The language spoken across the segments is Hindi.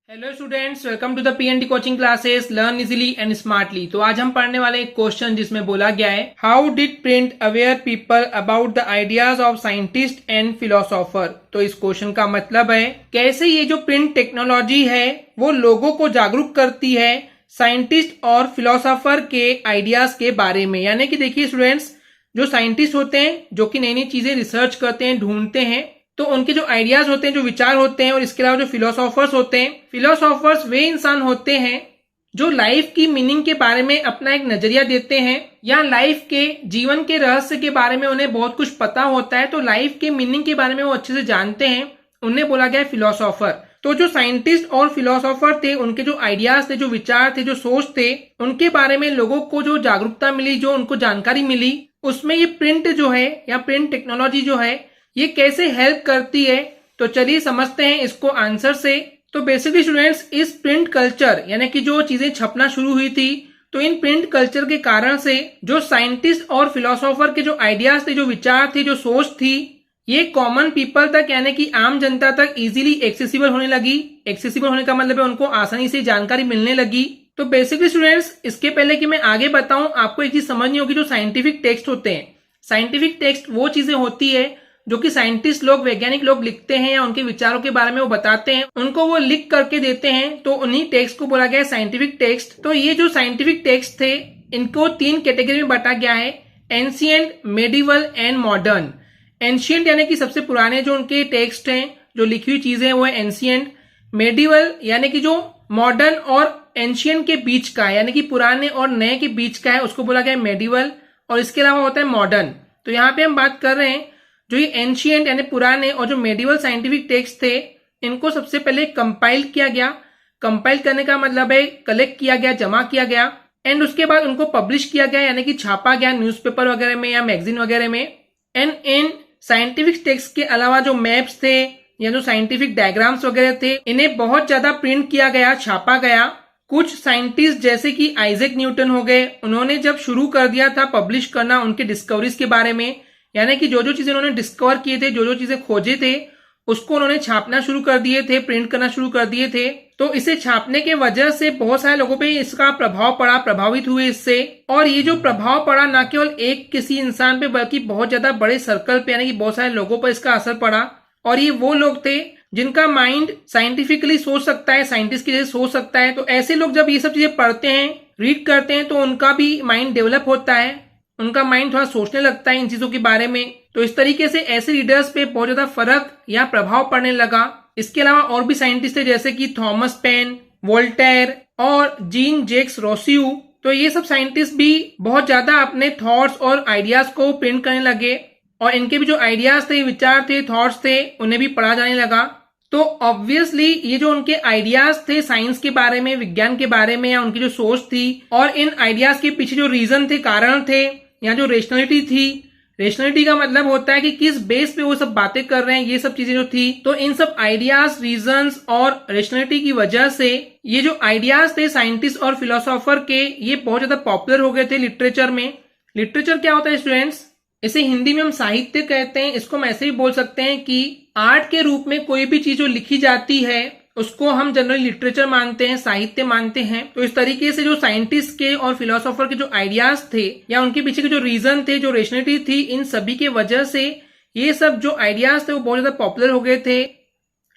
Hello students, welcome to the PND coaching classes learn easily and smartly. तो आज हम पढ़ने वाले एक क्वेश्चन जिसमें बोला गया है how did print aware people about the ideas of scientist and philosopher. तो इस क्वेश्चन का मतलब है कैसे ये जो प्रिंट टेक्नोलॉजी है वो लोगों को जागरूक करती है साइंटिस्ट और फिलोसोफर के आइडियाज के बारे में। यानी कि देखिए स्टूडेंट्स, जो साइंटिस्ट होते हैं जो कि नई नई चीजें रिसर्च करते हैं, ढूंढते हैं, तो उनके जो आइडियाज होते हैं, जो विचार होते हैं, और इसके अलावा जो फिलोसोफर्स होते हैं, फिलोसोफर्स वे इंसान होते हैं जो लाइफ की मीनिंग के बारे में अपना एक नजरिया देते हैं या लाइफ के जीवन के रहस्य के बारे में उन्हें बहुत कुछ पता होता है, तो लाइफ के मीनिंग के बारे में वो अच्छे से जानते हैं, उन्हें बोला गया है फिलोसोफर। तो जो साइंटिस्ट और फिलोसोफर थे, उनके जो आइडियाज थे, जो विचार थे, जो सोच थे, उनके बारे में लोगों को जो जागरूकता मिली, जो उनको जानकारी मिली, उसमें ये प्रिंट जो है या प्रिंट टेक्नोलॉजी जो है ये कैसे हेल्प करती है। तो चलिए समझते हैं इसको आंसर से। तो बेसिकली स्टूडेंट्स, इस प्रिंट कल्चर यानी कि जो चीजें छपना शुरू हुई थी, तो इन प्रिंट कल्चर के कारण से जो साइंटिस्ट और फिलोसोफर के जो आइडियाज थे, जो विचार थे, जो सोच थी, ये कॉमन पीपल तक यानी कि आम जनता तक इजीली एक्सेसिबल होने लगी। एक्सेसिबल होने का मतलब है उनको आसानी से जानकारी मिलने लगी। तो बेसिकली स्टूडेंट्स, इसके पहले कि मैं आगे बताऊं, आपको एक चीज समझनी होगी। जो साइंटिफिक टेक्स्ट होते हैं, साइंटिफिक टेक्स्ट वो चीजें होती है जो कि साइंटिस्ट लोग, वैज्ञानिक लोग लिखते हैं या उनके विचारों के बारे में वो बताते हैं, उनको वो लिख करके देते हैं, तो उन्हीं टेक्स्ट को बोला गया है साइंटिफिक टेक्स्ट। तो ये जो साइंटिफिक टेक्स्ट थे, इनको 3 कैटेगरी में बांटा गया है, ancient, medieval and modern. Ancient यानी कि सबसे पुराने जो उनके टेक्स्ट हैं, जो लिखी हुई चीजें, वो है एंशिएंट। मेडिवल यानी कि जो मॉडर्न और एंशिएंट के बीच का है, यानी कि पुराने और नए के बीच का है, उसको बोला गया है मेडिवल। और इसके अलावा होता है मॉडर्न। तो यहाँ पे हम बात कर रहे हैं जो ये एंशिएंट यानी पुराने और जो मेडिवल साइंटिफिक टेक्स्ट थे, इनको सबसे पहले कंपाइल किया गया। कंपाइल करने का मतलब है कलेक्ट किया गया, जमा किया गया, एंड उसके बाद उनको पब्लिश किया गया यानी कि छापा गया न्यूज़पेपर वगैरह में या मैगजीन वगैरह में। एंड इन साइंटिफिक टेक्स्ट के अलावा जो मैप्स थे या जो साइंटिफिक डायग्राम्स वगैरह थे, इन्हें बहुत ज्यादा प्रिंट किया गया, छापा गया। कुछ साइंटिस्ट जैसे कि आइजैक न्यूटन हो गए, उन्होंने जब शुरू कर दिया था पब्लिश करना उनके डिस्कवरीज के बारे में, यानी कि जो जो चीजें उन्होंने डिस्कवर किए थे, जो जो चीजें खोजे थे, उसको उन्होंने छापना शुरू कर दिए थे, प्रिंट करना शुरू कर दिए थे। तो इसे छापने के वजह से बहुत सारे लोगों पे इसका प्रभाव पड़ा, प्रभावित हुए इससे। और ये जो प्रभाव पड़ा ना केवल एक किसी इंसान पे बल्कि बहुत ज्यादा बड़े सर्कल पे यानी कि बहुत सारे लोगों पर इसका असर पड़ा। और ये वो लोग थे जिनका माइंड साइंटिफिकली सोच सकता है, साइंटिस्ट की जैसे सोच सकता है। तो ऐसे लोग जब ये सब चीजें पढ़ते हैं, रीड करते हैं, तो उनका भी माइंड डेवलप होता है, उनका माइंड थोड़ा सोचने लगता है इन चीजों के बारे में। तो इस तरीके से ऐसे रीडर्स पे बहुत ज्यादा फर्क या प्रभाव पड़ने लगा। इसके अलावा और भी साइंटिस्ट थे जैसे कि थॉमस पेन, वोल्टेयर और जीन जैक्स रोसियो। तो ये सब साइंटिस्ट भी बहुत ज्यादा अपने थॉट्स और आइडियाज को प्रिंट करने लगे, और इनके भी जो आइडियाज थे, विचार थे, थॉट्स थे, उन्हें भी पढ़ा जाने लगा। तो ऑब्वियसली ये जो उनके आइडियाज थे साइंस के बारे में, विज्ञान के बारे में, या उनकी जो सोच थी, और इन आइडियाज के पीछे जो रीजन थे, कारण थे, या जो रेशनलिटी थी, रेशनलिटी का मतलब होता है कि किस बेस पे वो सब बातें कर रहे हैं, ये सब चीजें जो थी, तो इन सब आइडियाज, रीजंस और रेशनलिटी की वजह से ये जो आइडियाज थे साइंटिस्ट और फिलोसोफर के, ये बहुत ज्यादा पॉपुलर हो गए थे लिटरेचर में। लिटरेचर क्या होता है स्टूडेंट्स? इसे हिंदी में हम साहित्य कहते हैं। इसको हम ऐसे भी बोल सकते हैं कि आर्ट के रूप में कोई भी चीज जो लिखी जाती है उसको हम जनरली लिटरेचर मानते हैं, साहित्य मानते हैं। तो इस तरीके से जो साइंटिस्ट के और फिलोसोफर के जो आइडियाज थे या उनके पीछे के जो रीजन थे, जो रेशनलिटी थी, इन सभी के वजह से ये सब जो आइडियाज थे वो बहुत ज्यादा पॉपुलर हो गए थे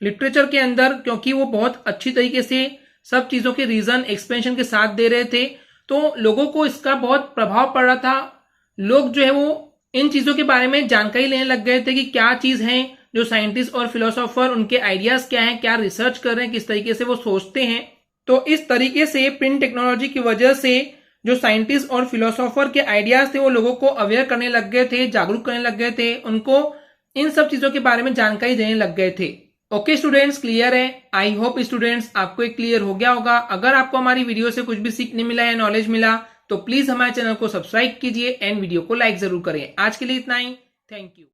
लिटरेचर के अंदर, क्योंकि वो बहुत अच्छी तरीके से सब चीजों के रीजन एक्सप्लेनेशन के साथ दे रहे थे। तो लोगों को इसका बहुत प्रभाव पड़ रहा था। लोग जो है वो इन चीजों के बारे में जानकारी लेने लग गए थे कि क्या चीज है जो साइंटिस्ट और फिलोसोफर, उनके आइडियाज क्या हैं, क्या रिसर्च कर रहे हैं, किस तरीके से वो सोचते हैं। तो इस तरीके से प्रिंट टेक्नोलॉजी की वजह से जो साइंटिस्ट और फिलोसोफर के आइडियाज थे वो लोगों को अवेयर करने लग गए थे, जागरूक करने लग गए थे, उनको इन सब चीजों के बारे में जानकारी देने लग गए थे। ओके स्टूडेंट्स, क्लियर है? आई होप स्टूडेंट्स आपको एक क्लियर हो गया होगा। अगर आपको हमारी वीडियो से कुछ भी सीखने मिला या नॉलेज मिला तो प्लीज हमारे चैनल को सब्सक्राइब कीजिए एंड वीडियो को लाइक जरूर करें। आज के लिए इतना ही, थैंक यू।